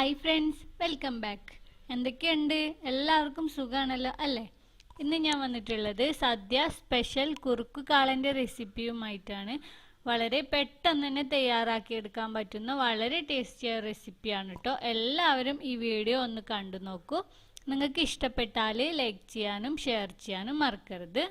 Hi friends, welcome back. എന്തൊക്കെയുണ്ട്? എല്ലാവർക്കും സുഖമാണല്ലോ അല്ലേ? ഇന്ന് ഞാൻ വന്നിട്ടുള്ളത് സദ്യ സ്പെഷ്യൽ കുറുക്കു കാളൻ്റെ റെസിപ്പിയുമായിട്ടാണ്. വളരെ പെട്ടെന്ന് തന്നെ തയ്യാറാക്കിയെടുക്കാൻ പറ്റുന്ന വളരെ ടേസ്റ്റിയായ റെസിപ്പിയാണ് കേട്ടോ. എല്ലാവരും ഈ വീഡിയോ ഒന്ന് കണ്ടു നോക്കൂ. നിങ്ങൾക്ക് ഇഷ്ടപ്പെട്ടാൽ ലൈക്ക് ചെയ്യാനും ഷെയർ ചെയ്യാനും മറക്കരുത്.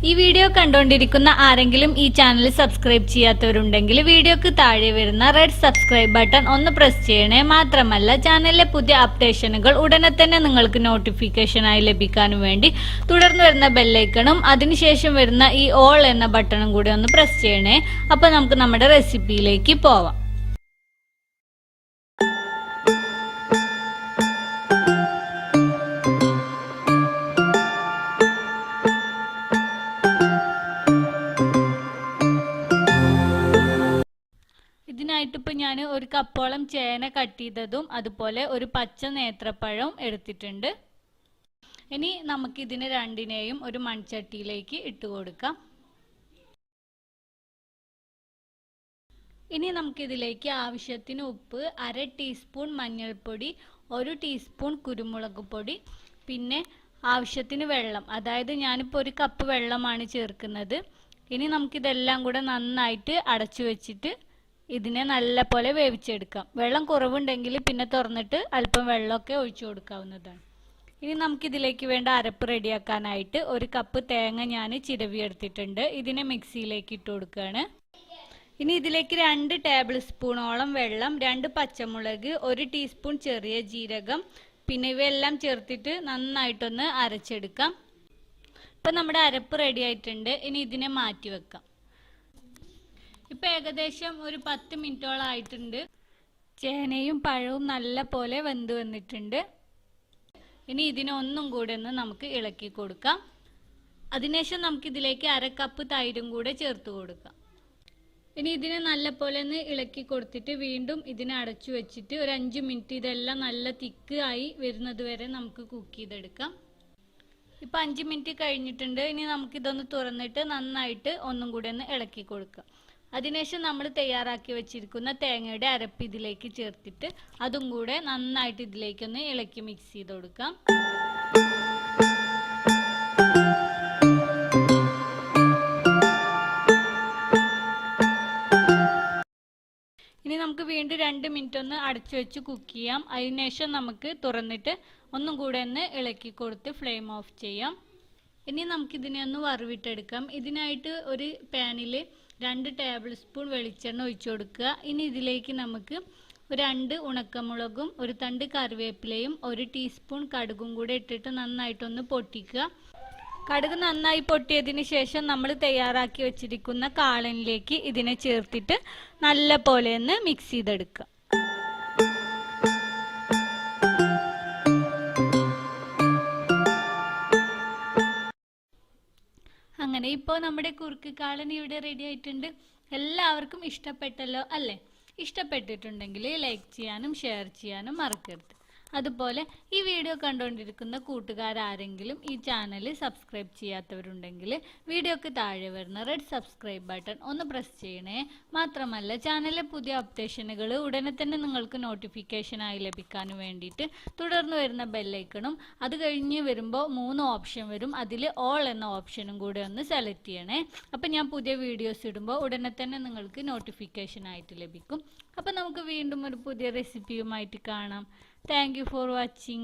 ഈ വീഡിയോ കണ്ടുകൊണ്ടിരിക്കുന്ന ആരെങ്കിലും ഈ ചാനൽ സബ്സ്ക്രൈബ് ചെയ്യാത്തവരുണ്ടെങ്കിൽ വീഡിയോക്ക് താഴെ വരുന്ന റെഡ് സബ്സ്ക്രൈബ് ബട്ടൺ ഒന്ന് പ്രസ് ചെയ്യണേ. മാത്രമല്ല ചാനലിലെ പുതിയ അപ്ഡേഷനുകൾ ഉടനെ തന്നെ നിങ്ങൾക്ക് നോട്ടിഫിക്കേഷനായി ലഭിക്കാനും വേണ്ടി തുടർന്ന് വരുന്ന ബെല്ലൈക്കണും അതിനുശേഷം വരുന്ന ഈ ഓൾ എന്ന ബട്ടണും കൂടി ഒന്ന് പ്രസ് ചെയ്യണേ. അപ്പോൾ നമുക്ക് നമ്മുടെ റെസിപ്പിയിലേക്ക് പോവാം. ഇതിനായിട്ടിപ്പോൾ ഞാൻ ഒരു കപ്പോളം ചേന കട്ട് ചെയ്തതും അതുപോലെ ഒരു പച്ച നേന്ത്രപ്പഴവും എടുത്തിട്ടുണ്ട്. ഇനി നമുക്കിതിന് രണ്ടിനെയും ഒരു മൺചട്ടിയിലേക്ക് ഇട്ട് കൊടുക്കാം. ഇനി നമുക്കിതിലേക്ക് ആവശ്യത്തിന് ഉപ്പ്, 1/2 ടീസ്പൂൺ മഞ്ഞൾപ്പൊടി, 1 ടീസ്പൂൺ കുരുമുളക് പൊടി, പിന്നെ ആവശ്യത്തിന് വെള്ളം, അതായത് ഞാനിപ്പോൾ ഒരു കപ്പ് വെള്ളമാണ് ചേർക്കുന്നത്. ഇനി നമുക്കിതെല്ലാം കൂടെ നന്നായിട്ട് അടച്ചു വെച്ചിട്ട് ഇതിനെ നല്ല പോലെ വേവിച്ചെടുക്കാം. വെള്ളം കുറവുണ്ടെങ്കിൽ പിന്നെ തുറന്നിട്ട് അല്പം വെള്ളമൊക്കെ ഒഴിച്ചു കൊടുക്കാവുന്നതാണ്. ഇനി നമുക്കിതിലേക്ക് വേണ്ട അരപ്പ് റെഡിയാക്കാനായിട്ട് ഒരു കപ്പ് തേങ്ങ ഞാൻ ചിരവിയെടുത്തിട്ടുണ്ട്. ഇതിനെ മിക്സിയിലേക്ക് ഇട്ട് കൊടുക്കുകയാണ്. ഇനി ഇതിലേക്ക് 2 ടേബിൾ സ്പൂണോളം വെള്ളം, 2 പച്ചമുളക്, 1 ടീസ്പൂൺ ചെറിയ ജീരകം, പിന്നെ ഇവയെല്ലാം ചേർത്തിട്ട് നന്നായിട്ടൊന്ന് അരച്ചെടുക്കാം. ഇപ്പം നമ്മുടെ അരപ്പ് റെഡി ആയിട്ടുണ്ട്. ഇനി ഇതിനെ മാറ്റി വെക്കാം. ഇപ്പം ഏകദേശം ഒരു 10 മിനിറ്റോളം ആയിട്ടുണ്ട്. ചേനയും പഴവും നല്ല പോലെ വെന്ത് വന്നിട്ടുണ്ട്. ഇനി ഇതിനെ ഒന്നും കൂടെ ഒന്ന് നമുക്ക് ഇളക്കി കൊടുക്കാം. അതിനുശേഷം നമുക്കിതിലേക്ക് 1/2 കപ്പ് തൈരും കൂടെ ചേർത്ത് കൊടുക്കാം. ഇനി ഇതിനെ നല്ല പോലെ ഒന്ന് ഇളക്കി കൊടുത്തിട്ട് വീണ്ടും ഇതിനെ അടച്ചു വെച്ചിട്ട് ഒരു 5 മിനിറ്റ് ഇതെല്ലാം നല്ല തിക്ക് ആയി വരുന്നത് വരെ നമുക്ക് കുക്ക് ചെയ്തെടുക്കാം. ഇപ്പം 5 മിനിറ്റ് കഴിഞ്ഞിട്ടുണ്ട്. ഇനി നമുക്കിതൊന്ന് തുറന്നിട്ട് നന്നായിട്ട് ഒന്നും കൂടെ ഒന്ന് ഇളക്കി കൊടുക്കാം. അതിനുശേഷം നമ്മൾ തയ്യാറാക്കി വെച്ചിരിക്കുന്ന തേങ്ങയുടെ അരപ്പ് ഇതിലേക്ക് ചേർത്തിട്ട് അതും കൂടെ നന്നായിട്ട് ഇതിലേക്കൊന്ന് ഇളക്കി മിക്സ് ചെയ്ത് കൊടുക്കാം. ഇനി നമുക്ക് വീണ്ടും 2 മിനിറ്റ് ഒന്ന് അടച്ചു വെച്ച് കുക്ക് ചെയ്യാം. അതിനുശേഷം നമുക്ക് തുറന്നിട്ട് ഒന്നും കൂടെ ഒന്ന് ഇളക്കി കൊടുത്ത് ഫ്ലെയിം ഓഫ് ചെയ്യാം. ഇനി നമുക്കിതിനെ ഒന്ന് വറവിട്ടെടുക്കാം. ഇതിനായിട്ട് ഒരു പാനിൽ 2 ടേബിൾ സ്പൂൺ വെളിച്ചെണ്ണ ഒഴിച്ചു കൊടുക്കുക. ഇനി ഇതിലേക്ക് നമുക്ക് 2 ഉണക്കമുളകും, ഒരു തണ്ട് കറിവേപ്പിലയും, 1 ടീസ്പൂൺ കടുകും കൂടെ ഇട്ടിട്ട് നന്നായിട്ടൊന്ന് പൊട്ടിക്കുക. കടുക് നന്നായി പൊട്ടിയതിന് ശേഷം നമ്മൾ തയ്യാറാക്കി വെച്ചിരിക്കുന്ന കാളനിലേക്ക് ഇതിനെ ചേർത്തിട്ട് നല്ല പോലെ ഒന്ന് മിക്സ് ചെയ്തെടുക്കുക. അങ്ങനെ ഇപ്പോൾ നമ്മുടെ കുറുക്ക് കാളൻ ഇവിടെ റെഡി ആയിട്ടുണ്ട്. എല്ലാവർക്കും ഇഷ്ടപ്പെട്ടല്ലോ അല്ലേ? ഇഷ്ടപ്പെട്ടിട്ടുണ്ടെങ്കിൽ ലൈക്ക് ചെയ്യാനും ഷെയർ ചെയ്യാനും മറക്കരുത്. അതുപോലെ ഈ വീഡിയോ കണ്ടുകൊണ്ടിരിക്കുന്ന കൂട്ടുകാരാരെങ്കിലും ഈ ചാനൽ സബ്സ്ക്രൈബ് ചെയ്യാത്തവരുണ്ടെങ്കിൽ വീഡിയോക്ക് താഴെ വരുന്ന റെഡ് സബ്സ്ക്രൈബ് ബട്ടൺ ഒന്ന് പ്രസ് ചെയ്യണേ. മാത്രമല്ല ചാനലിലെ പുതിയ അപ്ഡേഷനുകൾ ഉടനെ തന്നെ നിങ്ങൾക്ക് നോട്ടിഫിക്കേഷനായി ലഭിക്കാനും വേണ്ടിയിട്ട് തുടർന്ന് വരുന്ന ബെല്ലൈക്കണും അത് കഴിഞ്ഞ് വരുമ്പോൾ 3 ഓപ്ഷൻ വരും. അതിൽ ഓൾ എന്ന ഓപ്ഷനും കൂടെ ഒന്ന് സെലക്ട് ചെയ്യണേ. അപ്പം ഞാൻ പുതിയ വീഡിയോസ് ഇടുമ്പോൾ ഉടനെ തന്നെ നിങ്ങൾക്ക് നോട്ടിഫിക്കേഷനായിട്ട് ലഭിക്കും. അപ്പം നമുക്ക് വീണ്ടും ഒരു പുതിയ റെസിപ്പിയുമായിട്ട് കാണാം. Thank you for watching.